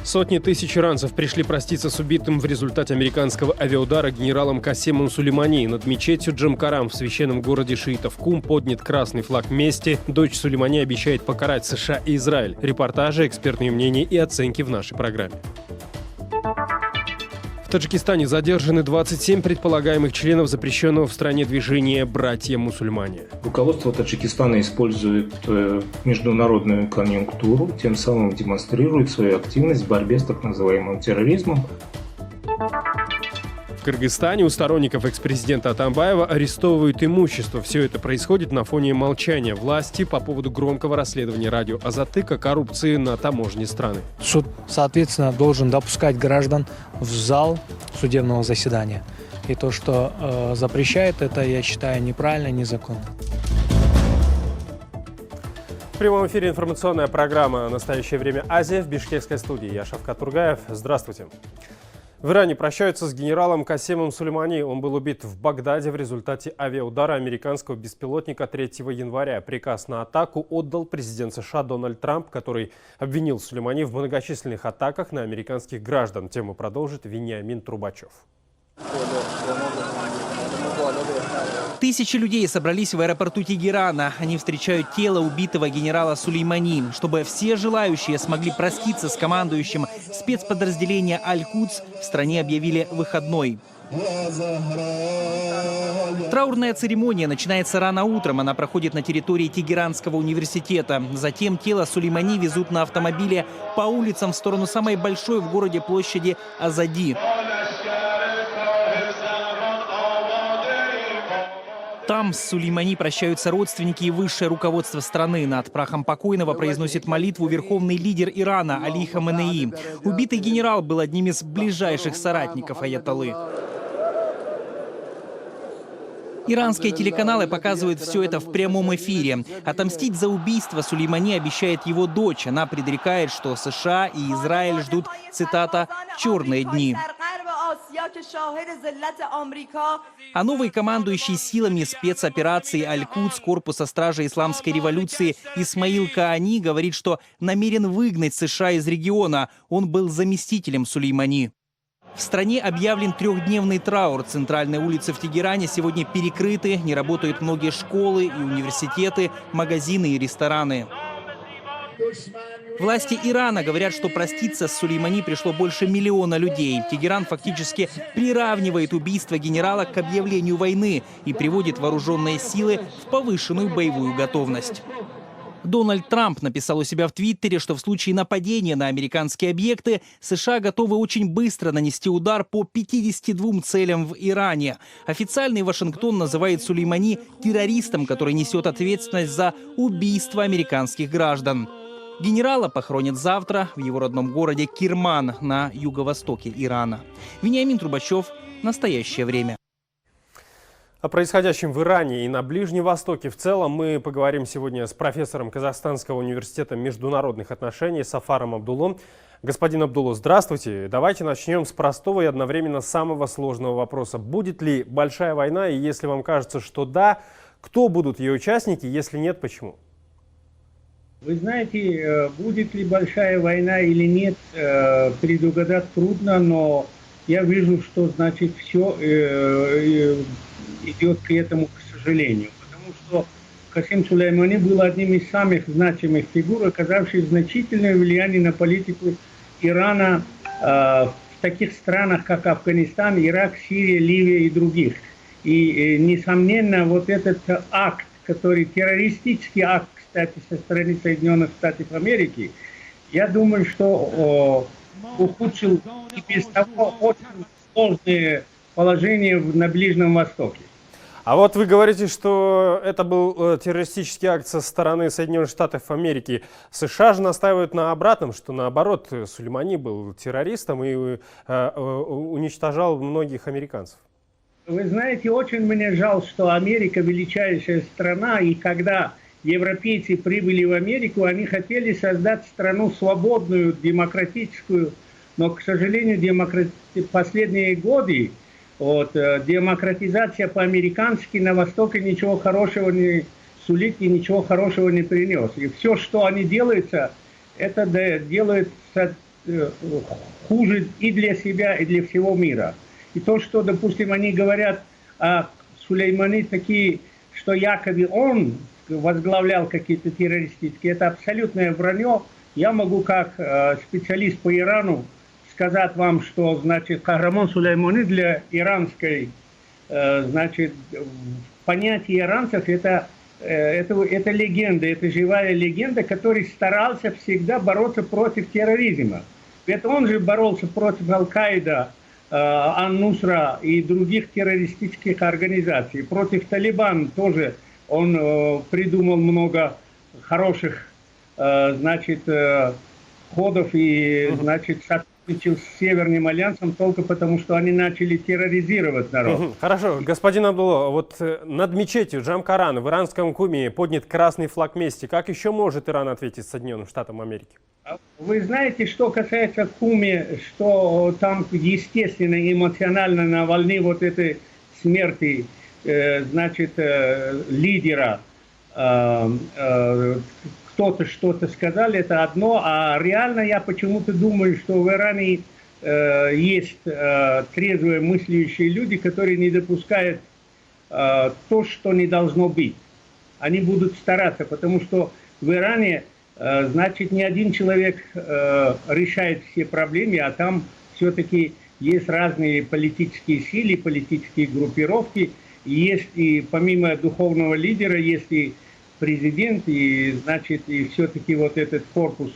Сотни тысяч иранцев пришли проститься с убитым в результате американского авиаудара генералом Касемом Сулеймани. Над мечетью Джам-Карам в священном городе шиитов Кум поднят красный флаг мести. Дочь Сулеймани обещает покарать США и Израиль. Репортажи, экспертные мнения и оценки в нашей программе. В Таджикистане задержаны 27 предполагаемых членов запрещенного в стране движения «Братья-мусульмане». Руководство Таджикистана использует международную конъюнктуру, тем самым демонстрирует свою активность в борьбе с так называемым терроризмом. В Кыргызстане у сторонников экс-президента Атамбаева арестовывают имущество. Все это происходит на фоне молчания власти по поводу громкого расследования радио Азатык о коррупции на таможне страны. Суд, соответственно, должен допускать граждан в зал судебного заседания. И то, что запрещает, это, я считаю, неправильно, незаконно. В прямом эфире информационная программа «Настоящее время. Азия» в бишкекской студии. Я Шавкат Тургаев. Здравствуйте. В Иране прощаются с генералом Касемом Сулеймани. Он был убит в Багдаде в результате авиаудара американского беспилотника 3 января. Приказ на атаку отдал президент США Дональд Трамп, который обвинил Сулеймани в многочисленных атаках на американских граждан. Тему продолжит Вениамин Трубачев. Тысячи людей собрались в аэропорту Тегерана. Они встречают тело убитого генерала Сулеймани. Чтобы все желающие смогли проститься с командующим спецподразделения Аль-Кудс, в стране объявили выходной. Траурная церемония начинается рано утром. Она проходит на территории Тегеранского университета. Затем тело Сулеймани везут на автомобиле по улицам в сторону самой большой в городе площади Азади. Там с Сулеймани прощаются родственники и высшее руководство страны. Над прахом покойного произносит молитву верховный лидер Ирана Али Хаменеи. Убитый генерал был одним из ближайших соратников аятоллы. Иранские телеканалы показывают все это в прямом эфире. Отомстить за убийство Сулеймани обещает его дочь. Она предрекает, что США и Израиль ждут, цитата, «черные дни». А новый командующий силами спецоперации Аль-Кудс корпуса стражи исламской революции Исмаил Каани говорит, что намерен выгнать США из региона. Он был заместителем Сулеймани. В стране объявлен трехдневный траур. Центральные улицы в Тегеране сегодня перекрыты. Не работают многие школы и университеты, магазины и рестораны. Власти Ирана говорят, что проститься с Сулеймани пришло больше 1 миллиона людей. Тегеран фактически приравнивает убийство генерала к объявлению войны и приводит вооруженные силы в повышенную боевую готовность. Дональд Трамп написал у себя в Твиттере, что в случае нападения на американские объекты США готовы очень быстро нанести удар по 52 целям в Иране. Официальный Вашингтон называет Сулеймани террористом, который несет ответственность за убийство американских граждан. Генерала похоронят завтра в его родном городе Кирман на юго-востоке Ирана. Вениамин Трубачев. Настоящее время. О происходящем в Иране и на Ближнем Востоке в целом мы поговорим сегодня с профессором Казахстанского университета международных отношений Сафаром Абдулло. Господин Абдулло, здравствуйте. Давайте начнем с простого и одновременно самого сложного вопроса. Будет ли большая война, и если вам кажется, что да, кто будут ее участники, если нет, почему? Вы знаете, будет ли большая война или нет, предугадать трудно, но я вижу, что, значит, все идет к этому, к сожалению. Потому что Касем Сулеймани был одним из самых значимых фигур, оказавших значительное влияние на политику Ирана в таких странах, как Афганистан, Ирак, Сирия, Ливия и других. И, несомненно, вот этот акт, который террористический акт, кстати, со стороны Соединенных Штатов Америки, я думаю, что ухудшил и без того очень сложное положение на Ближнем Востоке. А вот вы говорите, что это был террористический акт со стороны Соединенных Штатов Америки. США же настаивают на обратном, что наоборот Сулеймани был террористом и уничтожал многих американцев. Вы знаете, очень мне жаль, что Америка величайшая страна, и когда европейцы прибыли в Америку, они хотели создать страну свободную, демократическую, но, к сожалению, последние годы демократизация по-американски на Востоке ничего хорошего не сулит и ничего хорошего не принес. И все, что они делают, это делает хуже и для себя, и для всего мира. И то, что, допустим, они говорят о Сулеймани такие, что якобы он возглавлял какие-то террористические, это абсолютное вранье. Я могу как специалист по Ирану сказать вам, что, значит, Кахрамон Сулеймани для иранской, значит, понятие иранцев это легенда, это живая легенда, который старался всегда бороться против терроризма. Ведь он же боролся против Аль-Каида, Ан-Нусра и других террористических организаций. Против Талибан тоже он придумал много хороших, значит, ходов и, значит, сотрудничал с Северным альянсом только потому, что они начали терроризировать народ. Хорошо, господин Абдулло, вот над мечетью Джам-Коран в иранском Куме поднят красный флаг мести. Как еще может Иран ответить Соединенным Штатам Америки? Вы знаете, что касается Куми, что там, естественно, эмоционально на волне вот этой смерти, значит, лидера, кто-то что-то сказал, это одно, а реально я почему-то думаю, что в Иране есть трезвые мыслящие люди, которые не допускают то, что не должно быть. Они будут стараться, потому что в Иране, значит, не один человек решает все проблемы, а там все-таки есть разные политические силы, политические группировки, есть и помимо духовного лидера, есть и президент, и, значит, и все-таки вот этот корпус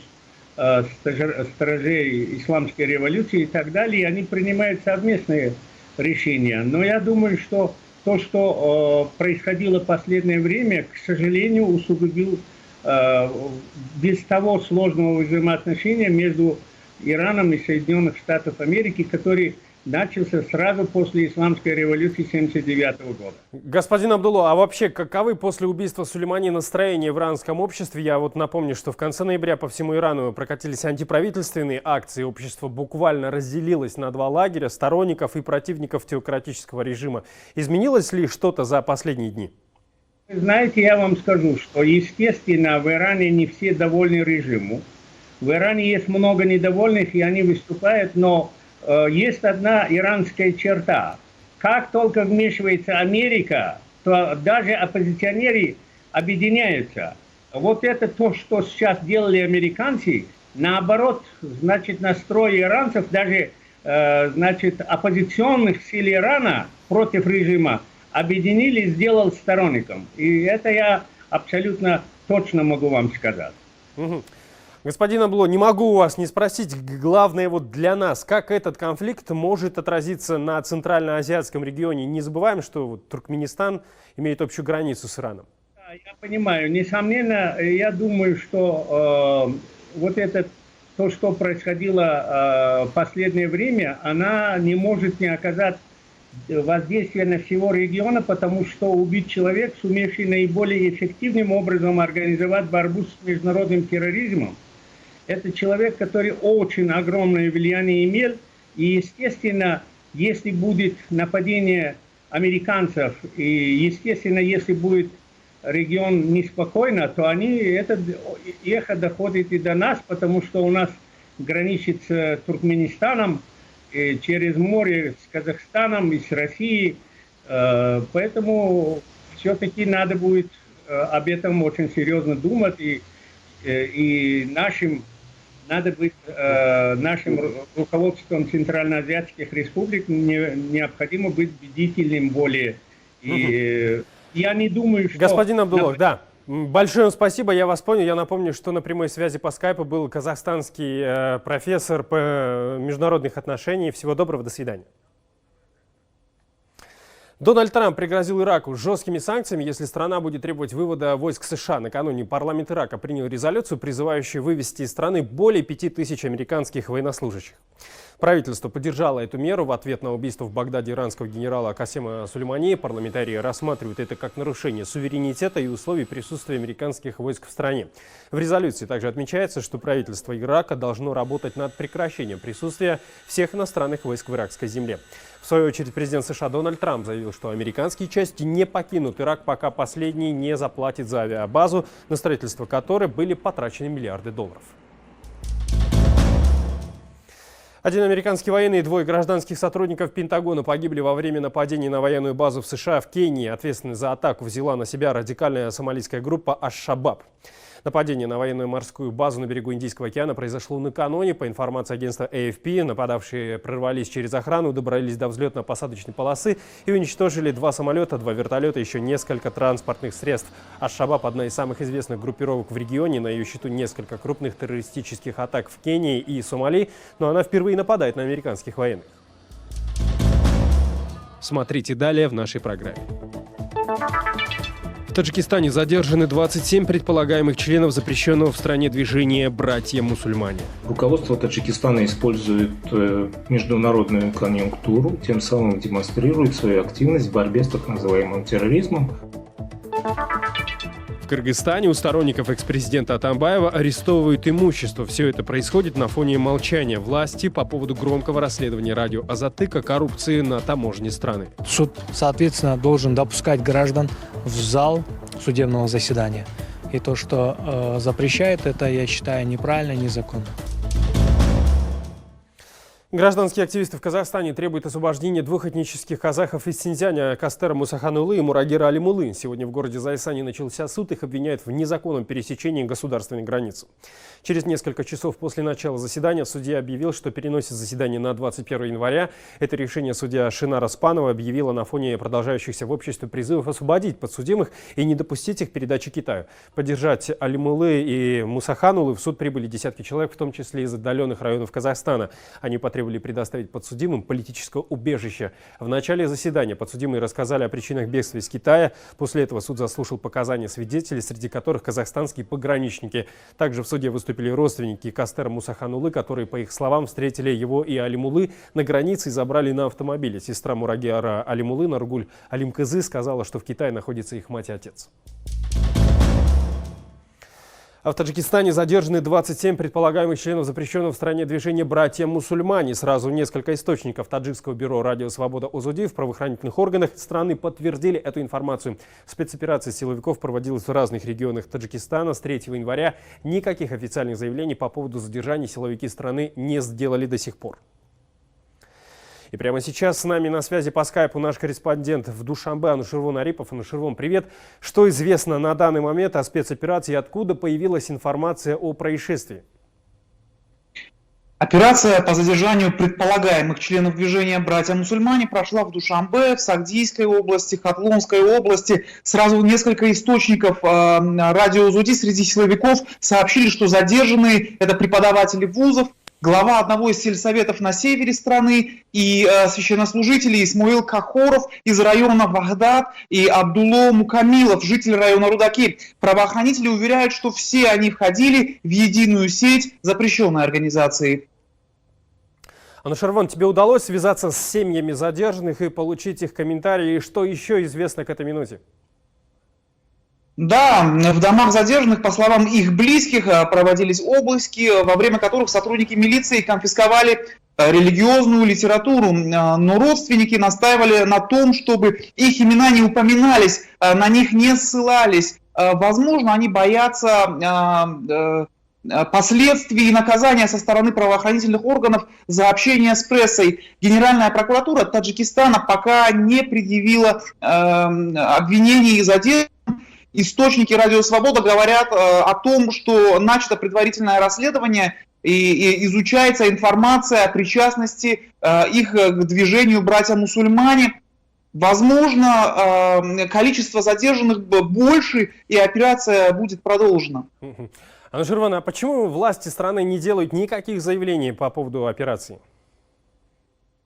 стражей исламской революции и так далее, они принимают совместные решения. Но я думаю, что то, что происходило в последнее время, к сожалению, усугубил без того сложного взаимоотношения между Ираном и Соединенных Штатов Америки, который начался сразу после исламской революции 1979 года. Господин Абдулло, а вообще каковы после убийства Сулеймани настроения в иранском обществе? Я вот напомню, что в конце ноября по всему Ирану прокатились антиправительственные акции. Общество буквально разделилось на два лагеря – сторонников и противников теократического режима. Изменилось ли что-то за последние дни? Знаете, я вам скажу, что, естественно, в Иране не все довольны режиму. В Иране есть много недовольных, и они выступают, но есть одна иранская черта. Как только вмешивается Америка, то даже оппозиционеры объединяются. Вот это то, что сейчас делали американцы. Наоборот, значит, настрой иранцев, даже, значит, оппозиционных сил Ирана против режима объединили и сделал сторонником. И это я абсолютно точно могу вам сказать. Господин Абдулло, не могу у вас не спросить, главное вот для нас, как этот конфликт может отразиться на центральноазиатском регионе. Не забываем, что вот Туркменистан имеет общую границу с Ираном. Да, я понимаю. Несомненно, я думаю, что вот это, то, что происходило в последнее время, она не может не оказать воздействия на всего региона, потому что убит человек, сумевший наиболее эффективным образом организовать борьбу с международным терроризмом. Это человек, который очень огромное влияние имел. И, естественно, если будет нападение американцев, и, естественно, если будет регион неспокойно, то это эхо доходит и до нас, потому что у нас граничит с Туркменистаном, и через море с Казахстаном и с Россией. Поэтому все-таки надо будет об этом очень серьезно думать. И надо быть нашим руководством центральноазиатских республик необходимо быть бдительным более. И я не думаю, что... Господин Абдулло, да. Большое вам спасибо, я вас понял. Я напомню, что на прямой связи по скайпу был казахстанский профессор по международных отношениях. Всего доброго, до свидания. Дональд Трамп пригрозил Ираку жесткими санкциями, если страна будет требовать вывода войск США. Накануне парламент Ирака принял резолюцию, призывающую вывести из страны более 5000 американских военнослужащих. Правительство поддержало эту меру в ответ на убийство в Багдаде иранского генерала Касема Сулеймани. Парламентарии рассматривают это как нарушение суверенитета и условий присутствия американских войск в стране. В резолюции также отмечается, что правительство Ирака должно работать над прекращением присутствия всех иностранных войск в иракской земле. В свою очередь, президент США Дональд Трамп заявил, что американские части не покинут Ирак, пока последний не заплатит за авиабазу, на строительство которой были потрачены миллиарды долларов. Один американский военный и двое гражданских сотрудников Пентагона погибли во время нападения на военную базу в США в Кении. Ответственность за атаку взяла на себя радикальная сомалийская группа «Аш-Шабаб». Нападение на военную морскую базу на берегу Индийского океана произошло накануне. По информации агентства AFP, нападавшие прорвались через охрану, добрались до взлетно-посадочной полосы и уничтожили 2 самолета, 2 вертолета и еще несколько транспортных средств. Аш-Шабаб – одна из самых известных группировок в регионе. На ее счету несколько крупных террористических атак в Кении и Сомали, но она впервые нападает на американских военных. Смотрите далее в нашей программе. В Таджикистане задержаны 27 предполагаемых членов запрещенного в стране движения «Братья-мусульмане». Руководство Таджикистана использует международную конъюнктуру, тем самым демонстрирует свою активность в борьбе с так называемым терроризмом. В Кыргызстане у сторонников экс-президента Атамбаева арестовывают имущество. Все это происходит на фоне молчания власти по поводу громкого расследования радио Азатык о коррупции на таможне страны. Суд, соответственно, должен допускать граждан в зал судебного заседания. И то, что запрещает это, я считаю неправильно, незаконно. Гражданские активисты в Казахстане требуют освобождения 2 этнических казахов из Синьцзяня, Кастера Мусаханулы и Мурагера Алимулы. Сегодня в городе Зайсане начался суд. Их обвиняют в незаконном пересечении государственной границы. Через несколько часов после начала заседания судья объявил, что переносит заседание на 21 января. Это решение судья Шинара Спанова объявила на фоне продолжающихся в обществе призывов освободить подсудимых и не допустить их передачи Китаю. Поддержать Алимулы и Мусаханулы в суд прибыли десятки человек, в том числе из отдаленных районов Казахстана. Они потребовали предоставить подсудимым политическое убежище. В начале заседания подсудимые рассказали о причинах бегства из Китая. После этого суд заслушал показания свидетелей, среди которых казахстанские пограничники. Также в суде выступили родственники Кастера Мусаханулы, которые, по их словам, встретили его и Алимулы на границе и забрали на автомобиле. Сестра Мурагера Алимулы, Наргуль Алимкызы, сказала, что в Китае находится их мать и отец. А в Таджикистане задержаны 27 предполагаемых членов запрещенного в стране движения «Братья-мусульмане». Сразу несколько источников таджикского бюро «Радио Свобода Озуди» в правоохранительных органах страны подтвердили эту информацию. Спецоперация силовиков проводилась в разных регионах Таджикистана. С 3 января никаких официальных заявлений по поводу задержания силовики страны не сделали до сих пор. И прямо сейчас с нами на связи по скайпу наш корреспондент в Душанбе Анушервон Арипов. Анушервон, привет. Что известно на данный момент о спецоперации и откуда появилась информация о происшествии? Операция по задержанию предполагаемых членов движения «Братья-мусульмане» прошла в Душанбе, в Сагдийской области, Хатлонской области. Сразу несколько источников радио Озуди среди силовиков сообщили, что задержанные – это преподаватели вузов, глава одного из сельсоветов на севере страны и священнослужители Исмаил Кахоров из района Вагдад и Абдулло Мукамилов, житель района Рудаки. Правоохранители уверяют, что все они входили в единую сеть запрещенной организации. Анушервон, тебе удалось связаться с семьями задержанных и получить их комментарии? И что еще известно к этой минуте? Да, в домах задержанных, по словам их близких, проводились обыски, во время которых сотрудники милиции конфисковали религиозную литературу, но родственники настаивали на том, чтобы их имена не упоминались, на них не ссылались. Возможно, они боятся последствий и наказания со стороны правоохранительных органов за общение с прессой. Генеральная прокуратура Таджикистана пока не предъявила обвинений и задержанных. Источники «Радио Свобода» говорят о том, что начато предварительное расследование и изучается информация о причастности их к движению «Братья-мусульмане». Возможно, количество задержанных больше, и операция будет продолжена. Анушервон, а почему власти страны не делают никаких заявлений по поводу операции?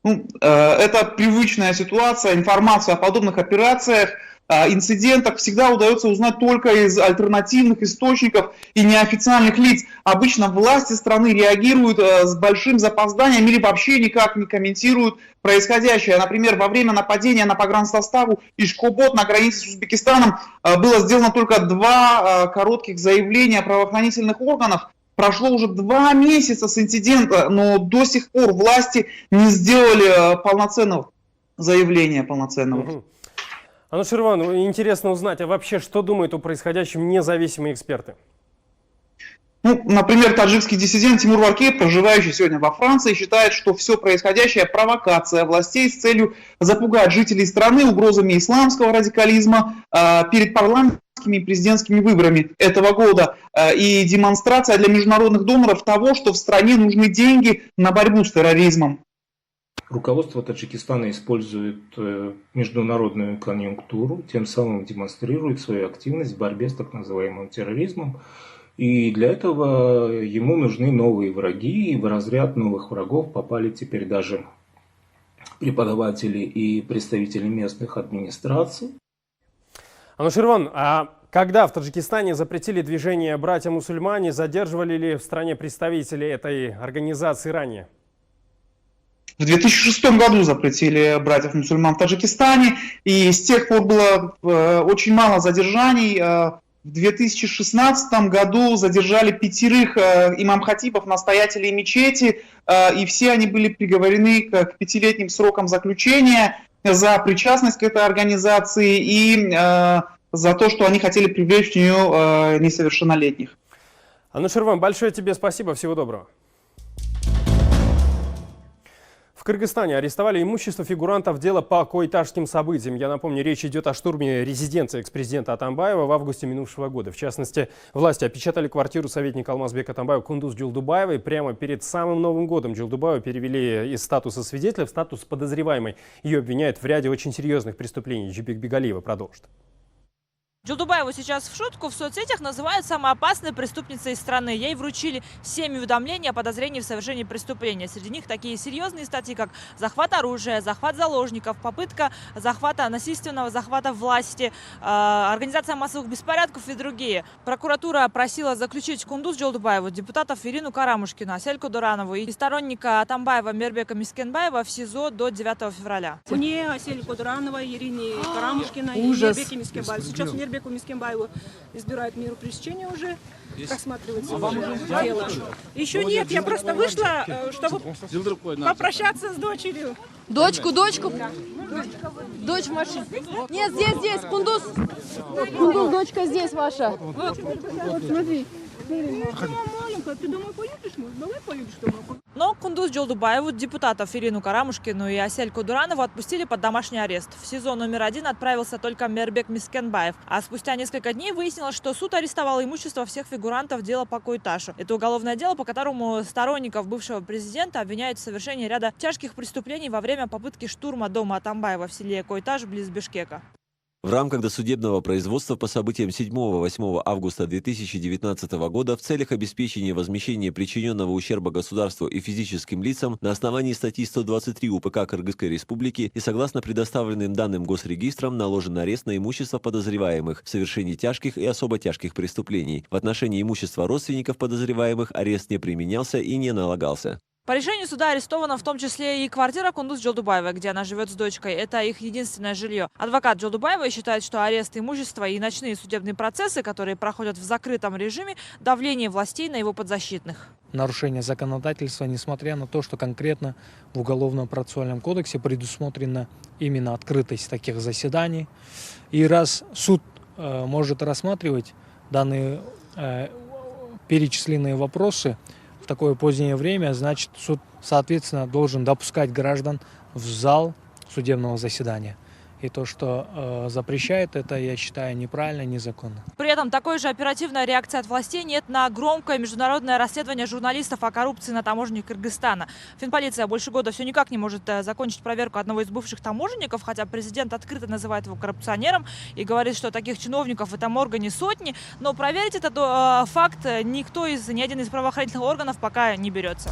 Это привычная ситуация. Информацию о подобных операциях, инцидентах всегда удается узнать только из альтернативных источников и неофициальных лиц. Обычно власти страны реагируют с большим запозданием или вообще никак не комментируют происходящее. Например, во время нападения на погранзаставу Ишкобод на границе с Узбекистаном было сделано только 2 коротких заявления правоохранительных органов. Прошло уже 2 месяца с инцидента, но до сих пор власти не сделали полноценного заявления. Анушервон, интересно узнать, а вообще что думают о происходящем независимые эксперты? Ну, например, таджикский диссидент Тимур Варкеев, проживающий сегодня во Франции, считает, что все происходящее – провокация властей с целью запугать жителей страны угрозами исламского радикализма перед парламентскими и президентскими выборами этого года и демонстрация для международных доноров того, что в стране нужны деньги на борьбу с терроризмом. Руководство Таджикистана использует международную конъюнктуру, тем самым демонстрирует свою активность в борьбе с так называемым терроризмом. И для этого ему нужны новые враги, и в разряд новых врагов попали теперь даже преподаватели и представители местных администраций. Анушерван, а когда в Таджикистане запретили движение «Братья-мусульмане», задерживали ли в стране представителей этой организации ранее? В 2006 году запретили братьев-мусульман в Таджикистане, и с тех пор было очень мало задержаний. В 2016 году задержали 5 имам-хатибов, настоятелей мечети, и все они были приговорены к 5-летним срокам заключения за причастность к этой организации и за то, что они хотели привлечь в нее несовершеннолетних. Анушерван, большое тебе спасибо, всего доброго. В Кыргызстане арестовали имущество фигурантов дела по коэтажским событиям. Я напомню, речь идет о штурме резиденции экс-президента Атамбаева в августе минувшего года. В частности, власти опечатали квартиру советника Алмазбека Атамбаева Кундуз Джулдубаевой. Прямо перед самым Новым годом Джулдубаеву перевели из статуса свидетеля в статус подозреваемой. Ее обвиняют в ряде очень серьезных преступлений. Жибек Бегалиева продолжит. Джулдубаеву сейчас в шутку в соцсетях называют самой опасной преступницей страны. Ей вручили 7 уведомлений о подозрении в совершении преступления. Среди них такие серьезные статьи, как захват оружия, захват заложников, попытка насильственного захвата власти, организация массовых беспорядков и другие. Прокуратура просила заключить Кундуз Джулдубаеву, депутатов Ирину Карамушкину, Асель-ку Дуранову и сторонника Атамбаева Мирбека Мискенбаева в СИЗО до 9 февраля. Мне Асель-ку Дуранова, Ирине Карамушкина и Мирбеке Мискенбаеву. Сейчас Мирбеку Мискенбаеву избирают меру пресечения уже, рассматривается уже дело. Еще нет, я просто вышла, чтобы попрощаться с дочерью. Дочку? Да. Дочь в машине. Нет, здесь, Кундуз. Кундуз, дочка здесь ваша. Вот смотри. Маленькая, ты домой поедешь? Давай поедешь домой. Но Кундуз Джулдубаеву, депутатов Ирину Карамушкину и Асель-ку Дуранову отпустили под домашний арест. В СИЗО номер 1 отправился только Мирбек Мискенбаев. А спустя несколько дней выяснилось, что суд арестовал имущество всех фигурантов дела по коэтажу. Это уголовное дело, по которому сторонников бывшего президента обвиняют в совершении ряда тяжких преступлений во время попытки штурма дома Атамбаева в селе Коэтаж близ Бишкека. В рамках досудебного производства по событиям 7-8 августа 2019 года в целях обеспечения возмещения причиненного ущерба государству и физическим лицам на основании статьи 123 УПК Кыргызской Республики и согласно предоставленным данным Госрегистрам наложен арест на имущество подозреваемых в совершении тяжких и особо тяжких преступлений. В отношении имущества родственников подозреваемых арест не применялся и не налагался. По решению суда арестована в том числе и квартира Кундуз Джулдубаевой, где она живет с дочкой. Это их единственное жилье. Адвокат Джулдубаевой считает, что арест имущества и ночные судебные процессы, которые проходят в закрытом режиме, давление властей на его подзащитных. Нарушение законодательства, несмотря на то, что конкретно в Уголовном процессуальном кодексе предусмотрена именно открытость таких заседаний. И раз суд может рассматривать данные перечисленные вопросы в такое позднее время, значит, суд, соответственно, должен допускать граждан в зал судебного заседания. И то, что запрещает это, я считаю, неправильно, незаконно. При этом такой же оперативной реакции от властей нет на громкое международное расследование журналистов о коррупции на таможне Кыргызстана. Финполиция больше года все никак не может закончить проверку одного из бывших таможенников, хотя президент открыто называет его коррупционером и говорит, что таких чиновников в этом органе сотни. Но проверить этот факт ни один из правоохранительных органов пока не берется.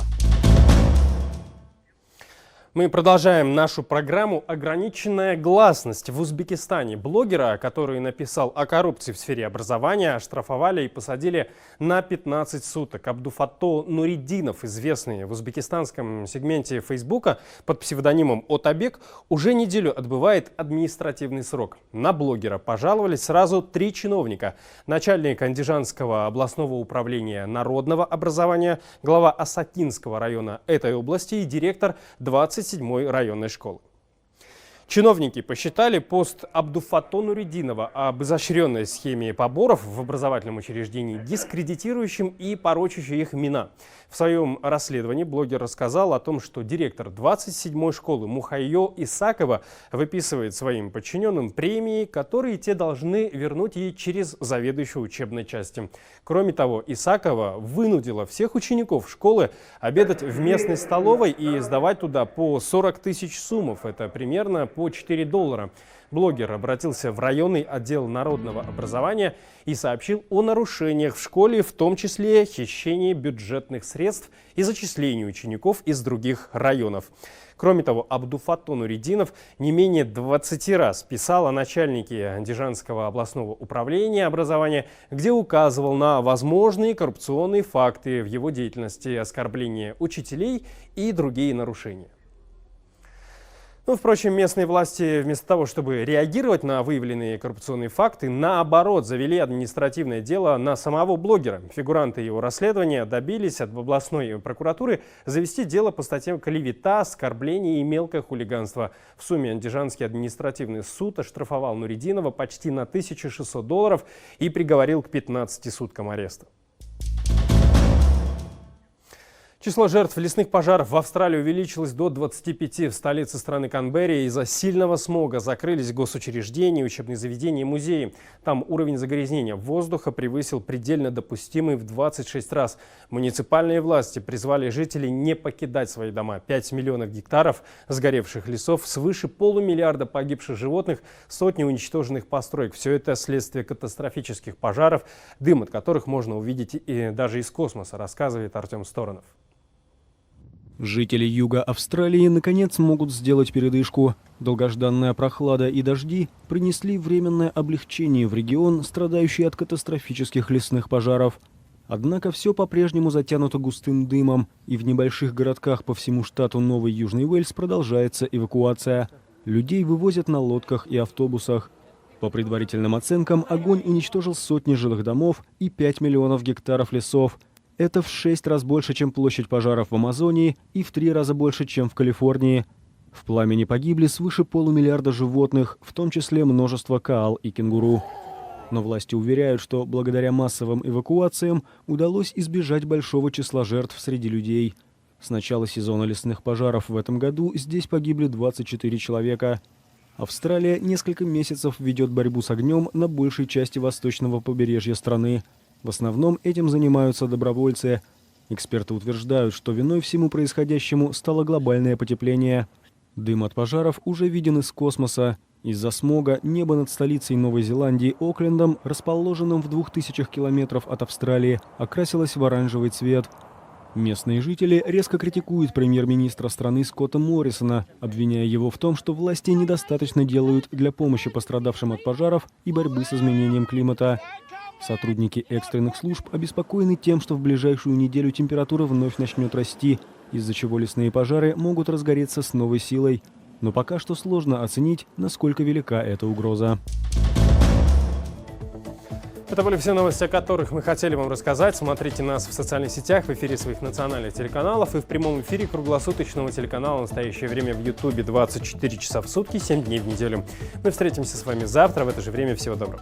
Мы продолжаем нашу программу «Ограниченная гласность». В Узбекистане блогера, который написал о коррупции в сфере образования, оштрафовали и посадили на 15 суток. Абдуфатто Нуриддинов, известный в узбекистанском сегменте Фейсбука под псевдонимом Отабек, уже неделю отбывает административный срок. На блогера пожаловались сразу 3 чиновника. Начальник Андижанского областного управления народного образования, глава Асакинского района этой области и директор 27-й районной школы. Чиновники посчитали пост Абдуфатто Нуридинова об изощренной схеме поборов в образовательном учреждении дискредитирующим и порочащим их имена. В своем расследовании блогер рассказал о том, что директор 27-й школы Мухайо Исакова выписывает своим подчиненным премии, которые те должны вернуть ей через заведующего учебной части. Кроме того, Исакова вынудила всех учеников школы обедать в местной столовой и сдавать туда по 40 тысяч сумов. Это примерно по $4. Блогер обратился в районный отдел народного образования и сообщил о нарушениях в школе, в том числе хищении бюджетных средств и зачислении учеников из других районов. Кроме того, Абдуфатто Нуридинов не менее 20 раз писал о начальнике Андижанского областного управления образования, где указывал на возможные коррупционные факты в его деятельности, оскорбления учителей и другие нарушения. Впрочем, местные власти вместо того, чтобы реагировать на выявленные коррупционные факты, наоборот, завели административное дело на самого блогера. Фигуранты его расследования добились от областной прокуратуры завести дело по статьям клевета, оскорбление и мелкое хулиганство. В сумме Андижанский административный суд оштрафовал Нуридинова почти на $1600 и приговорил к 15 суткам ареста. Число жертв лесных пожаров в Австралии увеличилось до 25. В столице страны Канберре из-за сильного смога закрылись госучреждения, учебные заведения и музеи. Там уровень загрязнения воздуха превысил предельно допустимый в 26 раз. Муниципальные власти призвали жителей не покидать свои дома. 5 миллионов гектаров сгоревших лесов, свыше полумиллиарда погибших животных, сотни уничтоженных построек. Все это следствие катастрофических пожаров, дым от которых можно увидеть и даже из космоса, рассказывает Артем Сторонов. Жители юга Австралии наконец могут сделать передышку. Долгожданная прохлада и дожди принесли временное облегчение в регион, страдающий от катастрофических лесных пожаров. Однако все по-прежнему затянуто густым дымом, и в небольших городках по всему штату Новый Южный Уэльс продолжается эвакуация. Людей вывозят на лодках и автобусах. По предварительным оценкам, огонь уничтожил сотни жилых домов и 5 миллионов гектаров лесов. Это в 6 раз больше, чем площадь пожаров в Амазонии, и в 3 раза больше, чем в Калифорнии. В пламени погибли свыше полумиллиарда животных, в том числе множество коал и кенгуру. Но власти уверяют, что благодаря массовым эвакуациям удалось избежать большого числа жертв среди людей. С начала сезона лесных пожаров в этом году здесь погибли 24 человека. Австралия несколько месяцев ведет борьбу с огнем на большей части восточного побережья страны. В основном этим занимаются добровольцы. Эксперты утверждают, что виной всему происходящему стало глобальное потепление. Дым от пожаров уже виден из космоса. Из-за смога небо над столицей Новой Зеландии Оклендом, расположенным в 2000 километров от Австралии, окрасилось в оранжевый цвет. Местные жители резко критикуют премьер-министра страны Скотта Моррисона, обвиняя его в том, что власти недостаточно делают для помощи пострадавшим от пожаров и борьбы с изменением климата. Сотрудники экстренных служб обеспокоены тем, что в ближайшую неделю температура вновь начнет расти, из-за чего лесные пожары могут разгореться с новой силой. Но пока что сложно оценить, насколько велика эта угроза. Это были все новости, о которых мы хотели вам рассказать. Смотрите нас в социальных сетях, в эфире своих национальных телеканалов и в прямом эфире круглосуточного телеканала «Настоящее время» в Ютубе 24 часа в сутки, 7 дней в неделю. Мы встретимся с вами завтра в это же время. Всего доброго.